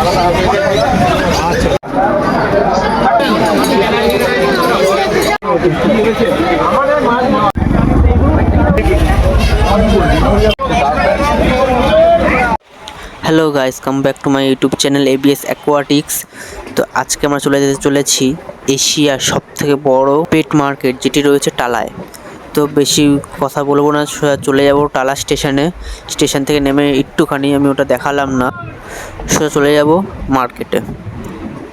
Hello guys, come back to my YouTube channel ABS aquatics. তো আজকে আমরা চলেছি এশিয়ার সবথেকে বড় পেট মার্কেট যেটি রয়েছে টালায়। তো বেশি কথা বলবো না, চলে যাব টালা স্টেশনে। স্টেশন থেকে নেমে একটুখানি আমি ওটা দেখালাম না, সোজা চলে যাব মার্কেটে।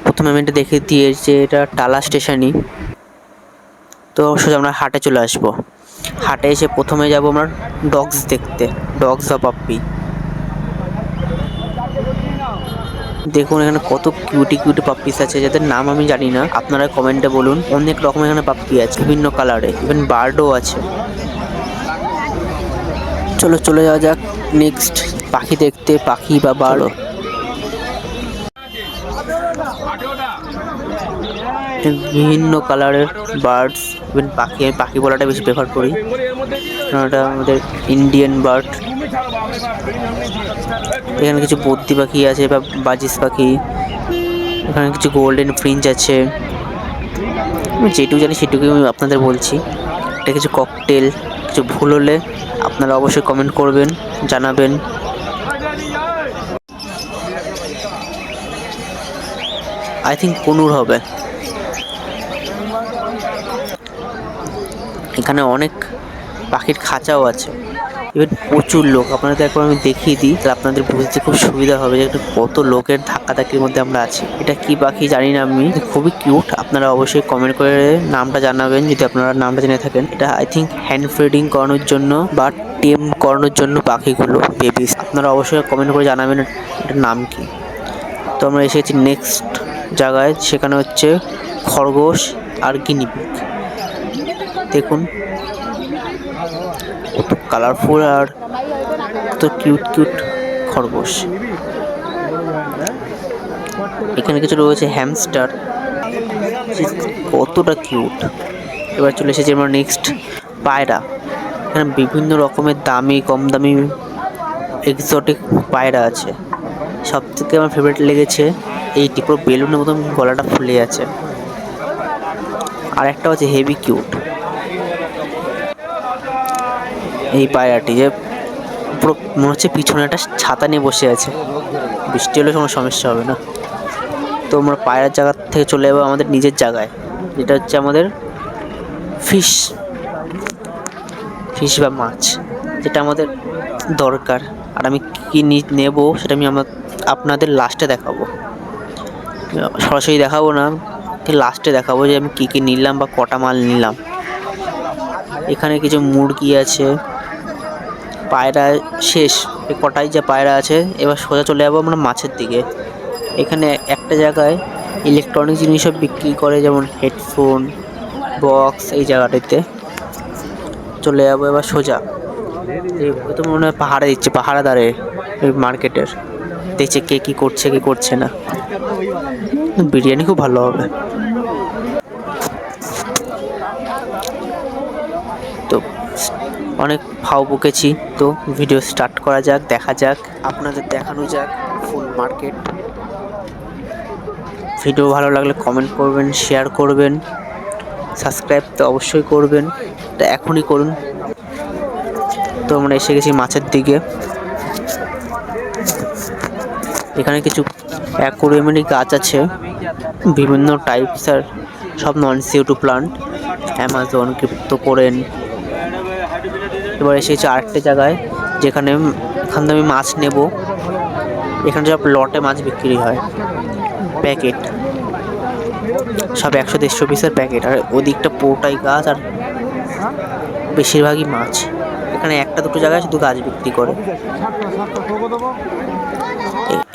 প্রথমে আমি এটা দেখে দিয়েছি, এটা টালা স্টেশনই। তো সোজা আমরা হাটে চলে আসবো। হাটে এসে প্রথমে যাব আমরা ডগস দেখতে, ডগস বা পাপ্পি। দেখুন এখানে কত কিউটি পাপ্পিস আছে, যাদের নাম আমি জানি না, আপনারা কমেন্টে বলুন। অনেক রকম এখানে পাপ্পি আছে, বিভিন্ন কালারে, ইভেন বার্ডও আছে। চলে যাওয়া যাক নেক্সট পাখি দেখতে, পাখি বা বার্ডও। বিভিন্ন কালারের বার্ডস, ইভেন পাখি। আমি পাখি বলাটা বেশি প্রেফার করি, কারণ এটা আমাদের ইন্ডিয়ান বার্ড। এখানে কিছু বদ্রি পাখি আছে বা বাজিস পাখি, এখানে কিছু গোল্ডেন ফ্রিঞ্জ আছে। আমি যেটুকু জানি সেটুকুই আমি আপনাদের বলছি। এটা কিছু ককটেল, কিছু ভুল হলে আপনারা অবশ্যই কমেন্ট করবেন, জানাবেন। আই থিঙ্ক পনুর হবে। এখানে অনেক পাখির খাঁচাও আছে, এবার প্রচুর লোক। আপনাদের একবার আমি দেখিয়ে দিই, তাহলে আপনাদের বুঝতে খুব সুবিধা হবে যে কত লোকের ধাক্কাধাক্কির মধ্যে আমরা আছি। এটা কি পাখি জানি না আমি, খুবই কিউট। আপনারা অবশ্যই কমেন্ট করে নামটা জানাবেন যদি আপনারা নামটা জেনে থাকেন। এটা আই থিঙ্ক হ্যান্ড ফিডিং করানোর জন্য বা টেম করানোর জন্য পাখিগুলো, বেবিস। আপনারা অবশ্যই কমেন্ট করে জানাবেন এটার নাম কি। তো আমরা এসেছি নেক্সট জায়গায়, সেখানে হচ্ছে খরগোশ আর গিনিপিগ। দেখুন কত কালারফুল আর কত কিউট খরগোশ। এখানে কিছু রয়েছে হ্যামস্টার, কতটা কিউট। এবার চলে এসেছি আমরা নেক্সট পায়রা। এখানে বিভিন্ন রকমের দামি, কম দামি, এক্সোটিক পায়রা আছে। সব থেকে আমার ফেভারিট লেগেছে এইটি, পুরো বেলুনের মতন গলাটা ফুলে আছে। আর একটা হচ্ছে হেভি কিউট এই পায়রাটি, যে পুরো মনে হচ্ছে পিছনে একটা ছাতা নিয়ে বসে আছে, বৃষ্টি হলে কোনো সমস্যা হবে না। তো আমরা পায়রার জায়গা থেকে চলে যাবো আমাদের নিজের জায়গায়, যেটা হচ্ছে আমাদের ফিশ বা মাছ, যেটা আমাদের দরকার। আর আমি কী নেবো সেটা আমি আপনাদের লাস্টে দেখাবো, সরাসরি দেখাবো না, লাস্টে দেখাবো যে আমি কী নিলাম বা কটা মাল নিলাম। এখানে কিছু মুরগি আছে, পায়রা শেষ, কটাই যা পায়রা আছে। এবার সোজা চলে যাবো আমরা মাছের দিকে। এখানে একটা জায়গায় ইলেকট্রনিক জিনিসও বিক্রি করে, যেমন হেডফোন, বক্স। এই জায়গাটিতে চলে যাবো এবার সোজা। তো মনে হয় পাহাড়ে দিচ্ছে, পাহাড়া দাঁড়ে ওই মার্কেটের, দেখছে কে কী করছে কি করছে না। বিরিয়ানি খুব ভালো হবে। তো অনেক ফাও বকেছি, তো ভিডিও স্টার্ট করা যাক, দেখা যাক, আপনাদের দেখানো যাক ফুল মার্কেট। ভিডিও ভালো লাগলে কমেন্ট করবেন, শেয়ার করবেন, সাবস্ক্রাইব তো অবশ্যই করবেন, এটা এখনই করুন। তো আমরা এসে গেছি মাছের দিকে। এখানে কিছু অ্যাকোরিয়ামেরই গাছ আছে, বিভিন্ন টাইপসের, সব নন CO2 প্লান্ট, অ্যামাজন, ক্রিপ্টোকোরেন। এবার এসেছি আরেকটা জায়গায়, যেখানে আমি মাছ নেব। এখানে সব লটে মাছ বিক্রি হয়, প্যাকেট, সব 100-150 পিসের প্যাকেট। আর ওদিকটা পুরোটাই গাছ আর বেশিরভাগই মাছ। এখানে একটা দুটো জায়গায় শুধু গাছ বিক্রি করে।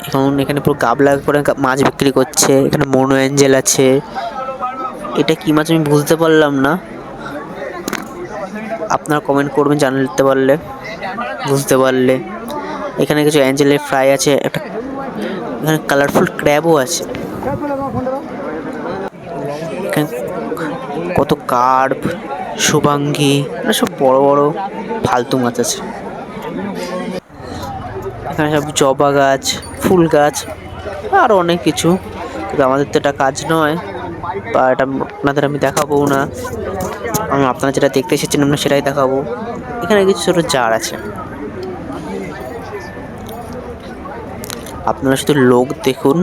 এখন এখানে পুরো গাবলা করে মাছ বিক্রি করছে। এখানে মোনো অ্যাঞ্জেল আছে, এটা কি মাছ আমি বুঝতে পারলাম না, আপনারা কমেন্ট করবেন জানতে পারলে, বুঝতে পারলে। এখানে কিছু অ্যাঞ্জেলের ফ্রাই আছে, একটা এখানে কালারফুল ক্র্যাবও আছে। এখানে কত কার্প, শুভাঙ্গী, সব বড় বড় ফালতু মাছ আছে। এখানে সব জবা গাছ, ফুল গাছ, আরও অনেক কিছু, কিন্তু আমাদের তো এটা কাজ নয় বা এটা আপনাদের আমি দেখাবো না। আপনারা যেটা দেখতে এসেছেন আমরা সেটাই দেখাবো। এখানে কিছু ছোটো জার আছে, আপনারা শুধু লোক দেখুন।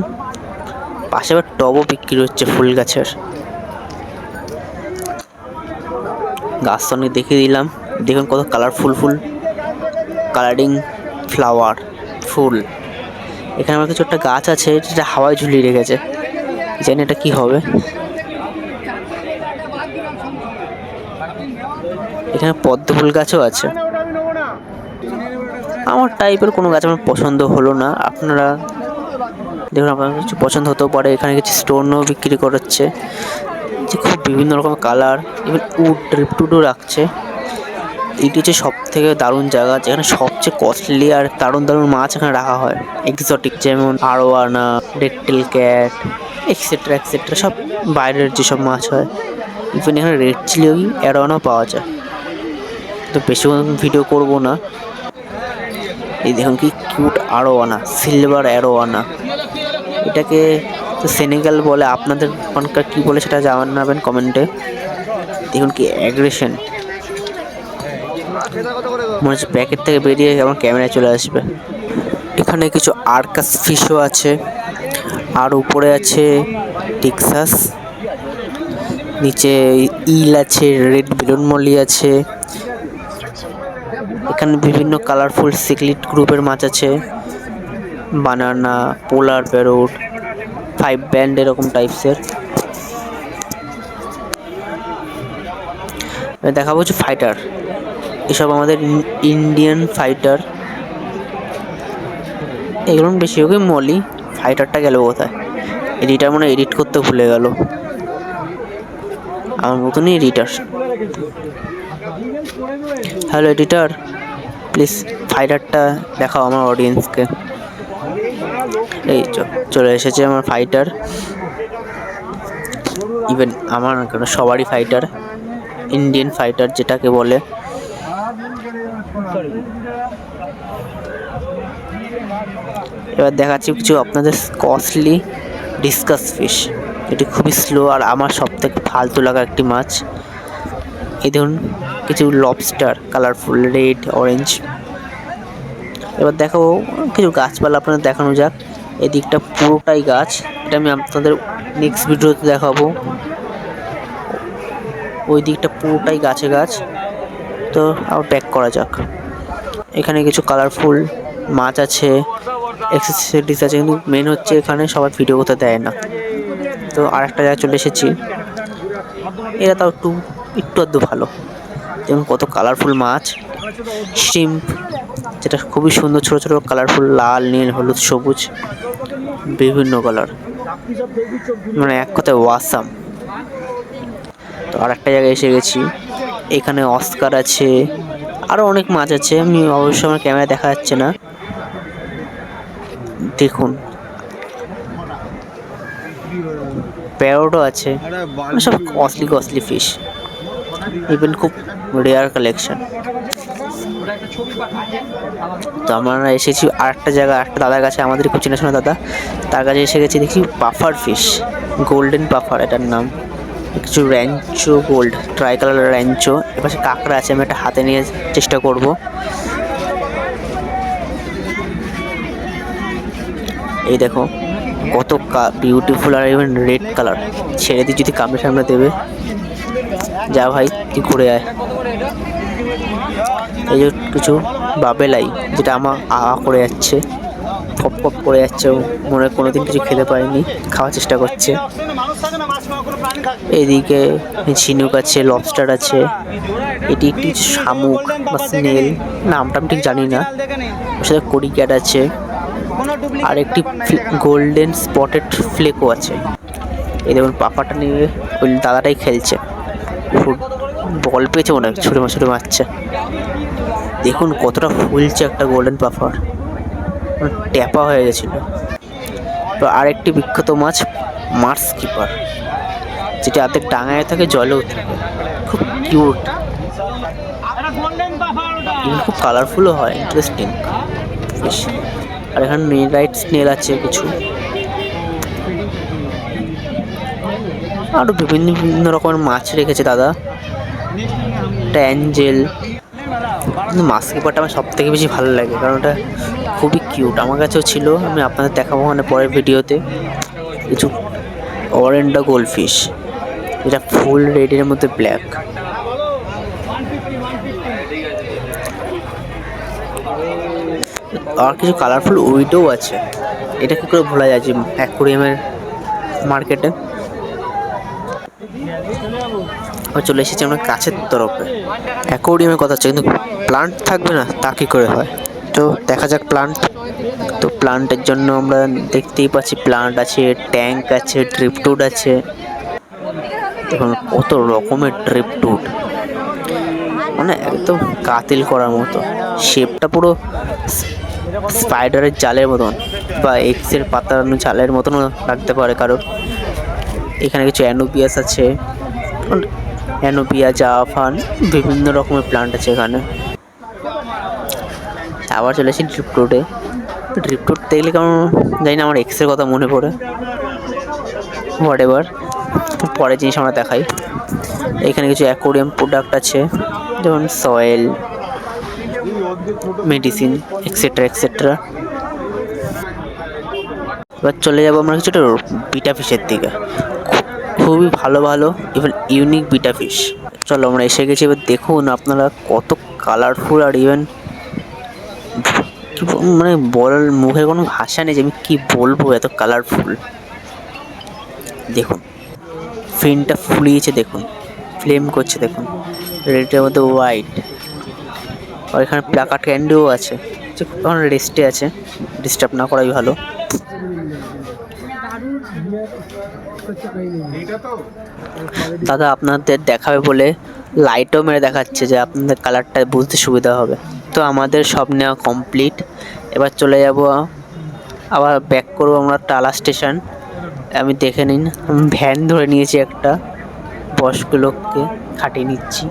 পাশে আবার টবও বিক্রি হচ্ছে ফুল গাছের। গাছ তো অনেক দেখিয়ে দিলাম, দেখুন কত কালারফুল ফুল, কালারিং ফ্লাওয়ার ফুল। এখানে আমার কিছু একটা গাছ আছে যেটা হাওয়ায় ঝুলিয়ে রেখেছে, জানি এটা কি হবে। এখানে পদ্ম ফুল গাছও আছে। আমার টাইপের কোনো গাছ আমার পছন্দ হলো না। আপনারা দেখুন, আপনার কিছু পছন্দ হতেও পারে। এখানে কিছু স্টোনও বিক্রি করাচ্ছে, যে খুব বিভিন্ন রকম কালার, ইভেন টুডও রাখছে। এটি হচ্ছে সব থেকে দারুণ জায়গা, যেখানে সবচেয়ে কস্টলি আর দারুণ দারুণ মাছ এখানে রাখা হয়, এক্সোটিক, যেমন arowana, red tail cat, etcetera etcetera, সব বাইরের যেসব মাছ হয়। ইভেন এখানে রেড চিলি অ্যারোয়ানাও পাওয়া যায়। তো বেশি ভিডিও করব না। এই দেখুন কি কিউট আরোয়ানা, সিলভার অ্যারোয়ানা। এটাকে তো সেনেগাল বলে, আপনাদের ওখানকার কী বলে সেটা জানাবেন কমেন্টে। দেখুন কি অ্যাগ্রেশন, মনে হচ্ছে প্যাকেট থেকে বেরিয়ে আমার ক্যামেরায় চলে আসবে। এখানে কিছু আর্কাস ফিশও আছে, আর উপরে আছে টেক্সাস, নিচে ইল আছে, রেড বেলুন মলি আছে। এখানে বিভিন্ন কালারফুল সিক্লিট গ্রুপের মাছ আছে, বানানা, পোলার প্যারোট, 5 ব্যান্ড, এরকম টাইপসের। দেখাবো হচ্ছে ফাইটার, এসব আমাদের ইন্ডিয়ান ফাইটার। এগুলো বেশি হোক মলি। ফাইটারটা গেল কোথায়? এডিটার মনে এডিট করতে ভুলে গেল, আমার মতনই এডিটার। হ্যালো এডিটার, প্লিজ ফাইটারটা দেখাও আমার অডিয়েন্সকে। এই চলে এসেছে আমার ফাইটার। ইভেন আমার কেন, সবারই ফাইটার, ইন্ডিয়ান ফাইটার যেটাকে বলে। এবার দেখাচ্ছি কিছু আপনাদের কস্টলি ডিসকাস ফিশ। এটি খুবই স্লো আর আমার সব থেকে ফালতু লাগা একটি মাছ। এই ধরুন কিছু লবস্টার, কালারফুল রেড অরেঞ্জ। এবার দেখাবো কিছু গাছপালা আপনাদের দেখানো যাক। এদিকটা পুরোটাই গাছ, এটা আমি আপনাদের নেক্সট ভিডিওতে দেখাবো। ওই দিকটা পুরোটাই গাছে গাছ। তো আবার ব্যাক করা যাক। এখানে কিছু কালারফুল মাছ আছে, এক্সেসরিজ আছে, কিন্তু মেন হচ্ছে এখানে সবাই ভিডিও করতে দেয় না। তো আর একটা জায়গায় চলে এসেছি, এরা তাও একটু আধটু ভালো। যেমন কত কালারফুল মাছ, শ্রিম্প, যেটা খুবই সুন্দর, ছোটো ছোটো কালারফুল, লাল, নীল, হলুদ, সবুজ, বিভিন্ন কালার, মানে এক কথায় ওয়াসাম। তো আর একটা জায়গায় এসে গেছি, এখানে অস্কার আছে, আরও অনেক মাছ আছে, আমি অবশ্যই আমার ক্যামেরা দেখা যাচ্ছে না। দেখুন প্যারোটও আছে, সব কস্টলি ফিশ, ইভেন খুব রেয়ার কালেকশন। তো আমরা এসেছি আর একটা জায়গা, একটা দাদার কাছে, আমাদের খুব চেনাশোনা দাদা, তার কাছে এসে গেছি। দেখি পাফার ফিশ, গোল্ডেন পাফার এটার নাম। কিছু Rancho gold, try colour Rancho. এপাশে কাঁকড়া আছে, আমি একটা হাতে নিয়ে চেষ্টা করব। এই দেখো কত বিউটিফুল, আর ইভেন রেড কালার। ছেড়ে দিয়ে যদি কামড়ে সামনে দেবে, যা ভাই তুই ঘুরে আয়। এই যে কিছু বাবেলাই, যেটা আমার করে যাচ্ছে, ফপ ফপ করে যাচ্ছে, মনে হয় কোনোদিন কিছু খেতে পারেনি, খাওয়ার চেষ্টা করছে। এদিকে ঝিনুক আছে, লবস্টার আছে, এটি একটি শামুক বা স্নেল, নামটা আমি ঠিক জানি না। ওর সাথে কড়ি ক্যাট আছে, আর একটি গোল্ডেন স্পটেড ফ্লেকও আছে। এই দেখুন পাপাটা নিয়ে ওই দাদাটাই খেলছে, বল পেয়েছে মনে হয়, ছুটে মারছে। দেখুন কতটা ফুলছে একটা গোল্ডেন পাফার, ট্যাপা হয়ে গেছিল। তো আরেকটি বিখ্যাত মাছ মার্স কিপার, যেটা অর্ধেক ডাঙায় থাকে, জলেও থাকে, খুব কিউট, খুব কালারফুলও হয়, ইন্টারেস্টিং ফিশ। আর এখানে রাইট স্নেল আছে কিছু, আরও বিভিন্ন বিভিন্ন রকমের মাছ রেখেছে দাদা। একটা অ্যাঞ্জেল, কিন্তু মাস্কিপারটা আমার সব থেকে বেশি ভালো লাগে, কারণ ওটা খুবই কিউট। আমার কাছেও ছিল, আমি আপনাদের দেখাবো মানে পরের ভিডিওতে। কিছু অরেন্ডা গোল্ডফিশ, এটা ফুল রেডের মধ্যে ব্ল্যাক। আর কিছু কালারফুল উইডও আছে, এটা কি করে ভোলা যায় যে অ্যাকোরিয়ামের মার্কেটে। চলে এসেছি আমরা কাছের তরফে। অ্যাকোরিয়ামের কথা হচ্ছে, কিন্তু প্লান্ট থাকবে না তা কী করে হয়। তো দেখা যাক প্লান্ট। তো প্লান্টের জন্য আমরা দেখতেই পাচ্ছি প্লান্ট আছে, ট্যাঙ্ক আছে, ড্রিপটুড আছে। দেখুন কত রকমের ড্রিপটুড, মানে একদম কাতিল করার মতো। শেপটা পুরো স্পাইডারের জালের মতন বা এক্সের পাতার জালের মতনও লাগতে পারে কারোর। এখানে কিছু অ্যানোপিয়াস আছে, অ্যানোপিয়া, জাফান, বিভিন্ন রকমের প্লান্ট আছে এখানে। আবার চলে এসেছি ড্রিপটুডে। ড্রিপটুড দেখলে কেমন জানি না, আমার এক্সের কথা মনে পড়ে। হোয়াট এভার, পরের জিনিস আমরা দেখাই। এখানে কিছু অ্যাকোরিয়াম প্রোডাক্ট আছে, যেমন সয়েল, মেডিসিন, এক্সেট্রা এক্সেট্রা। এবার চলে যাবো আমরা কিছুটা বিটা ফিশের দিকে। খুবই ভালো ভালো ইভেন ইউনিক বিটা ফিশ। চলো আমরা এসে গেছি। এবার দেখুন আপনারা কত কালারফুল, আর ইভেন মানে বলার মুখে কোনো ভাষা নেই যে আমি কী বলবো, এত কালারফুল। দেখুন ফিনটা ফুলিয়েছে, দেখুন ফ্লেম করছে, দেখুন রেডের মধ্যে হোয়াইট। আর এখানে প্লাকার্ড ক্যান্ডিও আছে, যে এখন রেস্টে আছে, ডিস্টার্ব না করাই ভালো। দাদা আপনাদের দেখাবে বলে লাইটও মেরে দেখাচ্ছে, যে আপনাদের কালারটা বুঝতে সুবিধা হবে। তো আমাদের সব নেওয়া কমপ্লিট। এবার চলে যাব, আবার ব্যাক করবো আমরা টালা স্টেশন। আমি দেখে নিন, আমি ভ্যান ধরে নিয়েছি, একটা বয়স্ক লোককে খাটিয়ে নিচ্ছি।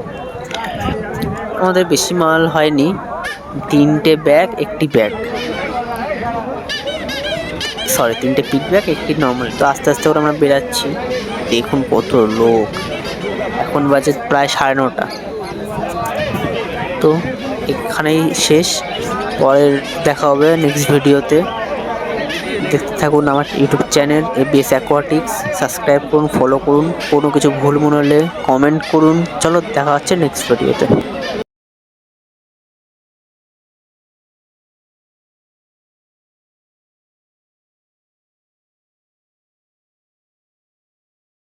আমাদের বেশি মাল হয়নি, 3টে ব্যাগ, 1টি ব্যাগ, সরি 3টে পিক ব্যাগ, 1টি নর্মাল। তো আস্তে আস্তে করে আমরা বেরাচ্ছি। দেখুন কত লোক, এখন বাজে প্রায় 9:30। তো এখানেই শেষ, পরের দেখা হবে নেক্সট ভিডিওতে। দেখতে থাকুন আমার ইউটিউব চ্যানেল ABS অ্যাকোয়াটিক্স। সাবস্ক্রাইব করুন, ফলো করুন, কোনো কিছু ভুল মনে হলে কমেন্ট করুন। চলো দেখা হচ্ছে নেক্সট ভিডিওতে।